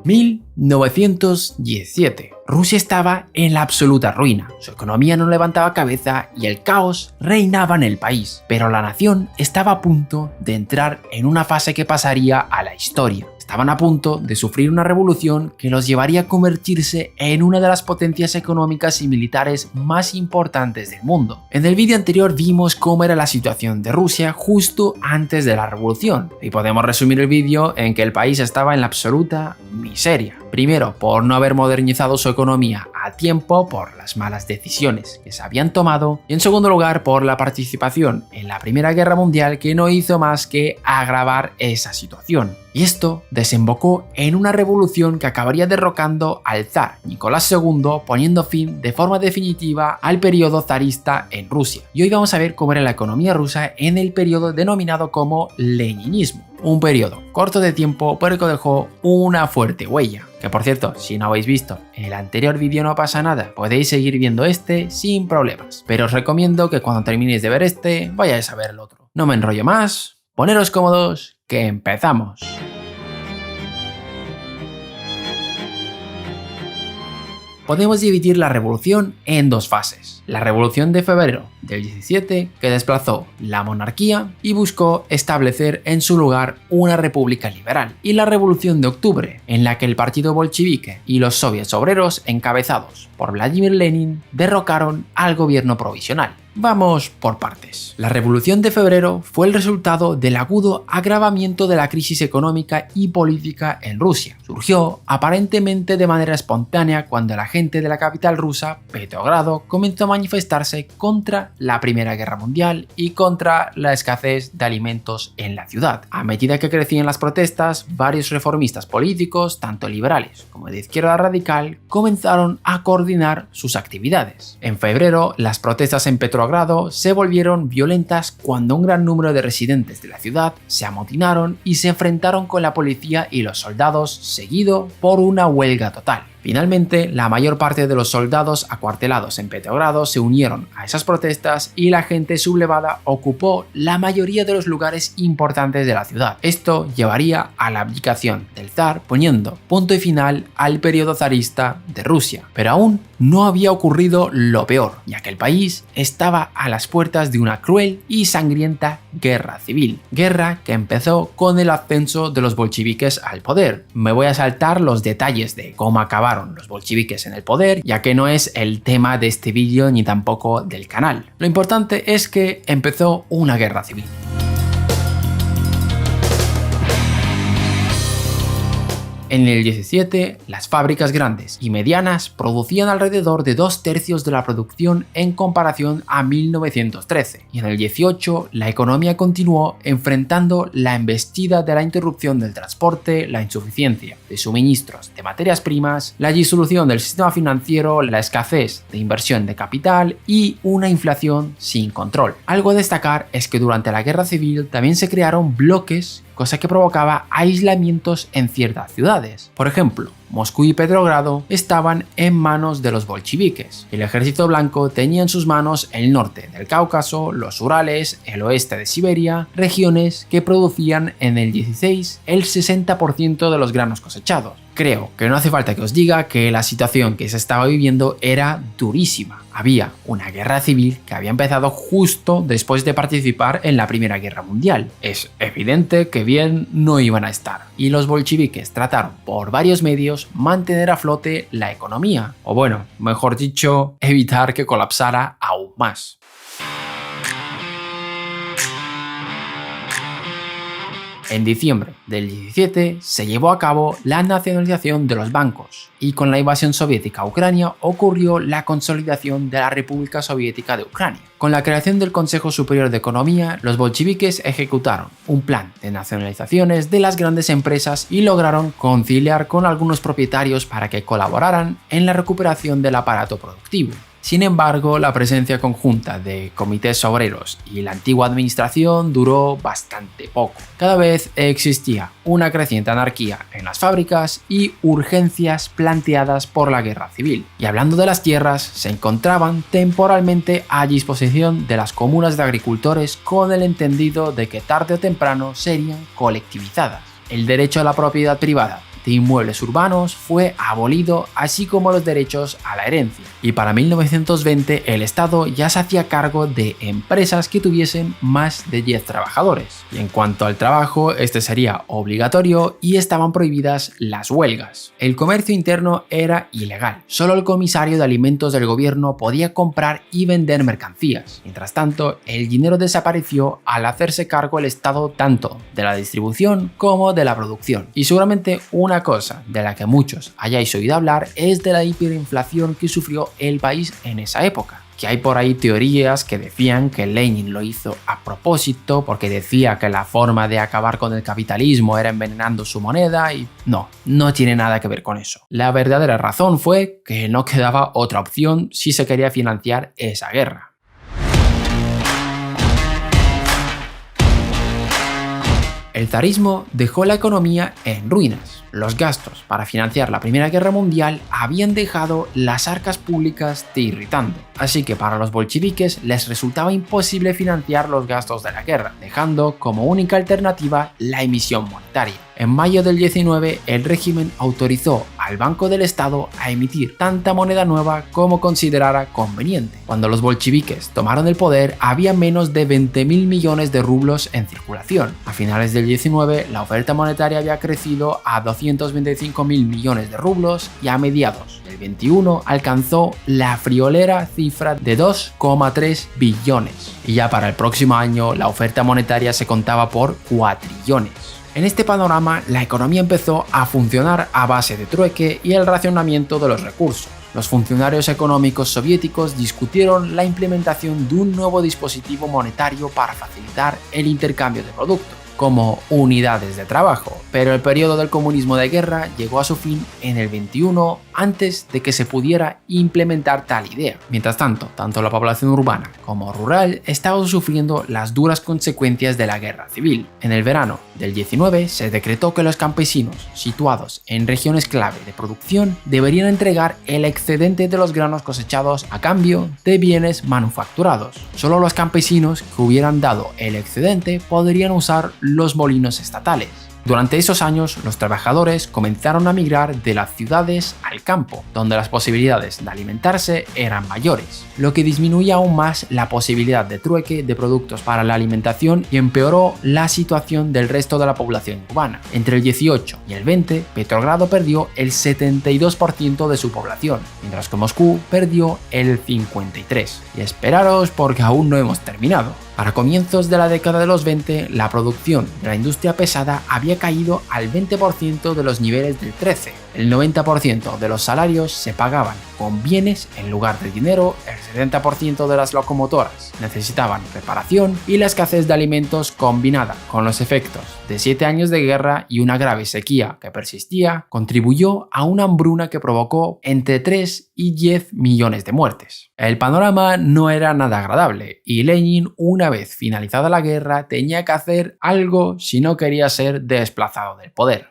1917. Rusia estaba en la absoluta ruina, su economía no levantaba cabeza y el caos reinaba en el país, pero la nación estaba a punto de entrar en una fase que pasaría a la historia. Estaban a punto de sufrir una revolución que los llevaría a convertirse en una de las potencias económicas y militares más importantes del mundo. En el vídeo anterior vimos cómo era la situación de Rusia justo antes de la revolución, y podemos resumir el vídeo en que el país estaba en la absoluta miseria. Primero, por no haber modernizado su economía a tiempo por las malas decisiones que se habían tomado, y en segundo lugar por la participación en la Primera Guerra Mundial que no hizo más que agravar esa situación. Y esto desembocó en una revolución que acabaría derrocando al zar Nicolás II, poniendo fin de forma definitiva al periodo zarista en Rusia. Y hoy vamos a ver cómo era la economía rusa en el periodo denominado como leninismo. Un periodo corto de tiempo pero que dejó una fuerte huella. Que por cierto, si no habéis visto el anterior vídeo no pasa nada, podéis seguir viendo este sin problemas. Pero os recomiendo que cuando terminéis de ver este, vayáis a ver el otro. No me enrollo más, poneros cómodos, que empezamos. Podemos dividir la revolución en dos fases. La revolución de febrero del 17, que desplazó la monarquía y buscó establecer en su lugar una república liberal. Y la revolución de octubre, en la que el partido bolchevique y los soviets obreros, encabezados por Vladimir Lenin, derrocaron al gobierno provisional. Vamos por partes. La Revolución de Febrero fue el resultado del agudo agravamiento de la crisis económica y política en Rusia. Surgió aparentemente de manera espontánea cuando la gente de la capital rusa, Petrogrado, comenzó a manifestarse contra la Primera Guerra Mundial y contra la escasez de alimentos en la ciudad. A medida que crecían las protestas, varios reformistas políticos, tanto liberales como de izquierda radical, comenzaron a coordinar sus actividades. En febrero, las protestas en Petrogrado se volvieron violentas cuando un gran número de residentes de la ciudad se amotinaron y se enfrentaron con la policía y los soldados, seguido por una huelga total. Finalmente, la mayor parte de los soldados acuartelados en Petrogrado se unieron a esas protestas y la gente sublevada ocupó la mayoría de los lugares importantes de la ciudad. Esto llevaría a la abdicación del zar, poniendo punto y final al periodo zarista de Rusia. Pero aún no había ocurrido lo peor, ya que el país estaba a las puertas de una cruel y sangrienta guerra civil. Guerra que empezó con el ascenso de los bolcheviques al poder. Me voy a saltar los detalles de cómo acabaron los bolcheviques en el poder, ya que no es el tema de este vídeo ni tampoco del canal. Lo importante es que empezó una guerra civil. En el 17, las fábricas grandes y medianas producían alrededor de 2/3 de la producción en comparación a 1913, y en el 18 la economía continuó enfrentando la embestida de la interrupción del transporte, la insuficiencia de suministros de materias primas, la disolución del sistema financiero, la escasez de inversión de capital y una inflación sin control. Algo a destacar es que durante la guerra civil también se crearon bloques, cosa que provocaba aislamientos en ciertas ciudades. Por ejemplo, Moscú y Petrogrado estaban en manos de los bolcheviques. El ejército blanco tenía en sus manos el norte del Cáucaso, los Urales, el oeste de Siberia, regiones que producían en el 16 el 60% de los granos cosechados. Creo que no hace falta que os diga que la situación que se estaba viviendo era durísima. Había una guerra civil que había empezado justo después de participar en la Primera Guerra Mundial. Es evidente que bien no iban a estar. Y los bolcheviques trataron por varios medios mantener a flote la economía. O bueno, mejor dicho, evitar que colapsara aún más. En diciembre del 17 se llevó a cabo la nacionalización de los bancos y con la invasión soviética a Ucrania ocurrió la consolidación de la República Soviética de Ucrania. Con la creación del Consejo Superior de Economía, los bolcheviques ejecutaron un plan de nacionalizaciones de las grandes empresas y lograron conciliar con algunos propietarios para que colaboraran en la recuperación del aparato productivo. Sin embargo, la presencia conjunta de comités obreros y la antigua administración duró bastante poco. Cada vez existía una creciente anarquía en las fábricas y urgencias planteadas por la guerra civil. Y hablando de las tierras, se encontraban temporalmente a disposición de las comunas de agricultores con el entendido de que tarde o temprano serían colectivizadas. El derecho a la propiedad privada de inmuebles urbanos fue abolido, así como los derechos a la herencia. Y para 1920 el Estado ya se hacía cargo de empresas que tuviesen más de 10 trabajadores. Y en cuanto al trabajo, este sería obligatorio y estaban prohibidas las huelgas. El comercio interno era ilegal. Solo el comisario de alimentos del gobierno podía comprar y vender mercancías. Mientras tanto, el dinero desapareció al hacerse cargo el Estado tanto de la distribución como de la producción. Y seguramente una cosa de la que muchos hayáis oído hablar es de la hiperinflación que sufrió el país en esa época. Que hay por ahí teorías que decían que Lenin lo hizo a propósito porque decía que la forma de acabar con el capitalismo era envenenando su moneda y no tiene nada que ver con eso. La verdadera razón fue que no quedaba otra opción si se quería financiar esa guerra. El zarismo dejó la economía en ruinas. Los gastos para financiar la Primera Guerra Mundial habían dejado las arcas públicas tiritando. Así que para los bolcheviques les resultaba imposible financiar los gastos de la guerra, dejando como única alternativa la emisión monetaria. En mayo del 19, el régimen autorizó al Banco del Estado a emitir tanta moneda nueva como considerara conveniente. Cuando los bolcheviques tomaron el poder, había menos de 20.000 millones de rublos en circulación. A finales del 19, la oferta monetaria había crecido a 225.000 millones de rublos y a mediados del 21 alcanzó la friolera cifra de 2,3 billones. Y ya para el próximo año, la oferta monetaria se contaba por cuatrillones. En este panorama, la economía empezó a funcionar a base de trueque y el racionamiento de los recursos. Los funcionarios económicos soviéticos discutieron la implementación de un nuevo dispositivo monetario para facilitar el intercambio de productos, como unidades de trabajo, pero el periodo del comunismo de guerra llegó a su fin en el 21 antes de que se pudiera implementar tal idea. Mientras tanto, tanto la población urbana como rural estaban sufriendo las duras consecuencias de la guerra civil. En el verano del 19 se decretó que los campesinos situados en regiones clave de producción deberían entregar el excedente de los granos cosechados a cambio de bienes manufacturados. Solo los campesinos que hubieran dado el excedente podrían usar los molinos estatales. Durante esos años, los trabajadores comenzaron a migrar de las ciudades al campo, donde las posibilidades de alimentarse eran mayores, lo que disminuía aún más la posibilidad de trueque de productos para la alimentación y empeoró la situación del resto de la población urbana. Entre el 18 y el 20, Petrogrado perdió el 72% de su población, mientras que Moscú perdió el 53%. Y esperaros porque aún no hemos terminado. Para comienzos de la década de los 20, la producción de la industria pesada había caído al 20% de los niveles del 13. El 90% de los salarios se pagaban con bienes en lugar de dinero, el 70% de las locomotoras necesitaban reparación y la escasez de alimentos combinada con los efectos de 7 años de guerra y una grave sequía que persistía, contribuyó a una hambruna que provocó entre 3 y 10 millones de muertes. El panorama no era nada agradable y Lenin, una vez finalizada la guerra, tenía que hacer algo si no quería ser desplazado del poder.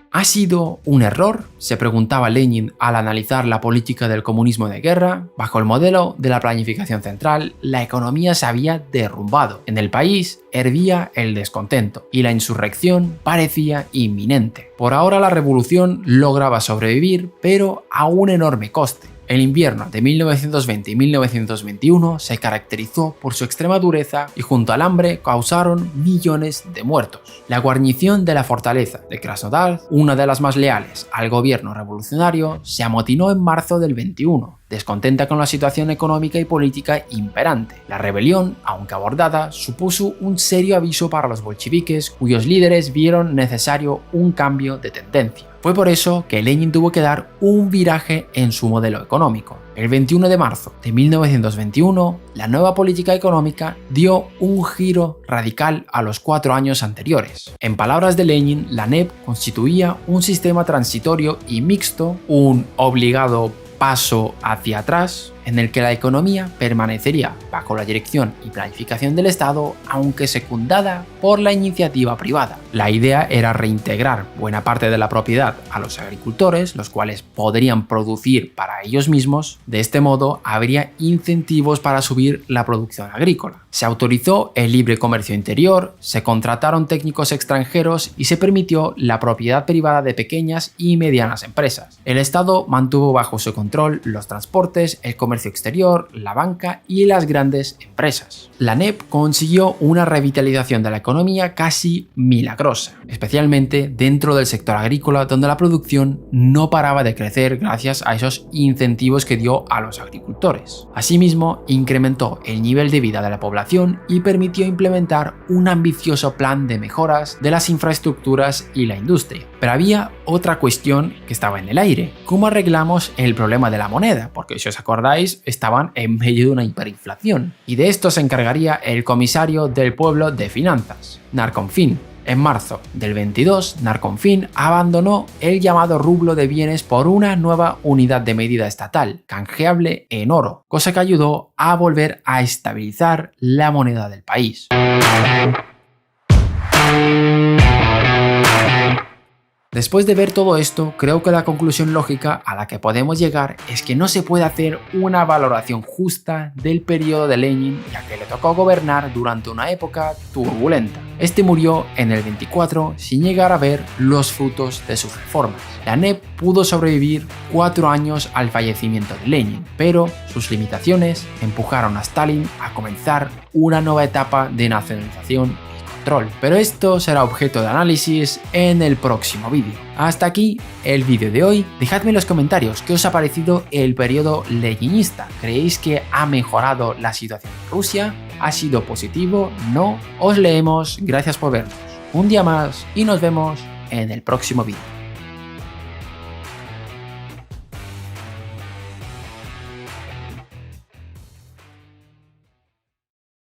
¿Ha sido un error?, se preguntaba Lenin al analizar la política del comunismo de guerra. Bajo el modelo de la planificación central, la economía se había derrumbado. En el país hervía el descontento y la insurrección parecía inminente. Por ahora la revolución lograba sobrevivir, pero a un enorme coste. El invierno de 1920 y 1921 se caracterizó por su extrema dureza y junto al hambre causaron millones de muertos. La guarnición de la fortaleza de Krasnodar, una de las más leales al gobierno revolucionario, se amotinó en marzo del 21. Descontenta con la situación económica y política imperante. La rebelión, aunque abordada, supuso un serio aviso para los bolcheviques, cuyos líderes vieron necesario un cambio de tendencia. Fue por eso que Lenin tuvo que dar un viraje en su modelo económico. El 21 de marzo de 1921, la nueva política económica dio un giro radical a los 4 años anteriores. En palabras de Lenin, la NEP constituía un sistema transitorio y mixto, un obligado paso hacia atrás en el que la economía permanecería bajo la dirección y planificación del Estado, aunque secundada por la iniciativa privada. La idea era reintegrar buena parte de la propiedad a los agricultores, los cuales podrían producir para ellos mismos. De este modo, habría incentivos para subir la producción agrícola. Se autorizó el libre comercio interior, se contrataron técnicos extranjeros y se permitió la propiedad privada de pequeñas y medianas empresas. El Estado mantuvo bajo su control los transportes, el comercio exterior, la banca y las grandes empresas. La NEP consiguió una revitalización de la economía casi milagrosa, especialmente dentro del sector agrícola, donde la producción no paraba de crecer gracias a esos incentivos que dio a los agricultores. Asimismo, incrementó el nivel de vida de la población y permitió implementar un ambicioso plan de mejoras de las infraestructuras y la industria. Pero había otra cuestión que estaba en el aire: ¿cómo arreglamos el problema de la moneda? Porque si os acordáis, estaban en medio de una hiperinflación. Y de esto se encargaría el comisario del pueblo de finanzas, Narconfin. En marzo del 22, Narconfin abandonó el llamado rublo de bienes por una nueva unidad de medida estatal, canjeable en oro, cosa que ayudó a volver a estabilizar la moneda del país. Después de ver todo esto, creo que la conclusión lógica a la que podemos llegar es que no se puede hacer una valoración justa del periodo de Lenin, ya que le tocó gobernar durante una época turbulenta. Este murió en el 24 sin llegar a ver los frutos de sus reformas. La NEP pudo sobrevivir 4 años al fallecimiento de Lenin, pero sus limitaciones empujaron a Stalin a comenzar una nueva etapa de nacionalización. Pero esto será objeto de análisis en el próximo vídeo. Hasta aquí el vídeo de hoy. Dejadme en los comentarios qué os ha parecido el periodo leninista. ¿Creéis que ha mejorado la situación en Rusia? ¿Ha sido positivo? ¿No? Os leemos. Gracias por vernos un día más y nos vemos en el próximo vídeo.